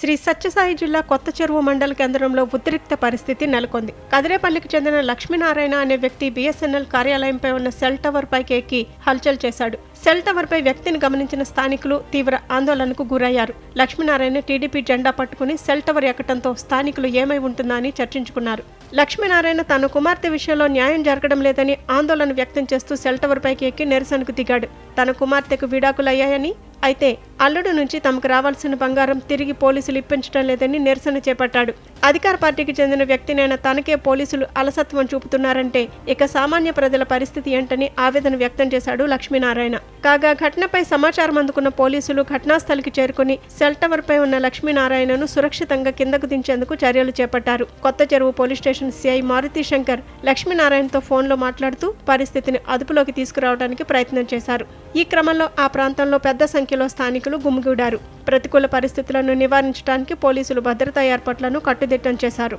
శ్రీ సత్యసాయి జిల్లా కొత్త చెరువు మండల కేంద్రంలో ఉద్రిక్త పరిస్థితి నెలకొంది. కదిరేపల్లికి చెందిన లక్ష్మీనారాయణ అనే వ్యక్తి బిఎస్ఎన్ఎల్ కార్యాలయంపై ఉన్న సెల్ టవర్ పైకి ఎక్కి హల్చల్ చేశాడు. సెల్ టవర్ పై వ్యక్తిని గమనించిన స్థానికులు తీవ్ర ఆందోళనకు గురయ్యారు. లక్ష్మీనారాయణ టీడీపీ జెండా పట్టుకుని సెల్ టవర్ ఎక్కడంతో స్థానికులు ఏమై ఉంటుందా అని చర్చించుకున్నారు. లక్ష్మీనారాయణ తన కుమార్తె విషయంలో న్యాయం జరగడం లేదని ఆందోళన వ్యక్తం చేస్తూ సెల్ టవర్ పైకి ఎక్కి నిరసనకు దిగాడు. తన కుమార్తెకు విడాకులయ్యాయని, అయితే అల్లుడు నుంచి తమకు రావాల్సిన బంగారం తిరిగి పోలీసులు ఇప్పించడం లేదని నిరసన చేపట్టాడు. అధికార పార్టీకి చెందిన వ్యక్తినైనా తనకే పోలీసులు అలసత్వం చూపుతున్నారంటే ఇక సామాన్య ప్రజల పరిస్థితి ఏంటని ఆవేదన వ్యక్తం చేశాడు లక్ష్మీనారాయణ. కాగా ఘటనపై సమాచారం అందుకున్న పోలీసులు ఘటనాస్థలికి చేరుకుని సెల్ టవర్ పై ఉన్న లక్ష్మీనారాయణను సురక్షితంగా కిందకు దించేందుకు చర్యలు చేపట్టారు. Kotha Cheruvu police station CI Maruthi Shankar లక్ష్మీనారాయణతో ఫోన్లో మాట్లాడుతూ పరిస్థితిని అదుపులోకి తీసుకురావడానికి ప్రయత్నం చేశారు. ఈ క్రమంలో ఆ ప్రాంతంలో పెద్ద సంఖ్యలో స్థానికులు గుమిగూడారు. ప్రతికూల పరిస్థితులను నివారించడానికి పోలీసులు భద్రతా ఏర్పాట్లను కట్టుదిట్టం చేశారు.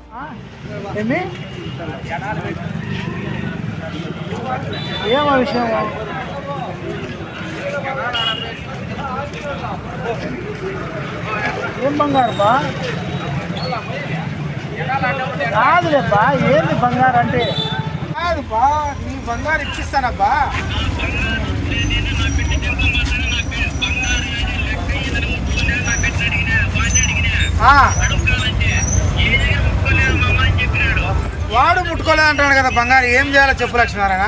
ఏం బంగారు బా కాదులేబ్బా, ఏంది బంగారు అంటే కాదు బా, నీ బంగారు ఇచ్చిస్తానబ్బా. వాడు ముట్టుకోలేదు అంటాడు కదా బంగారు, ఏం చేయాలో చెప్పు లక్ష్మీనారాయణ.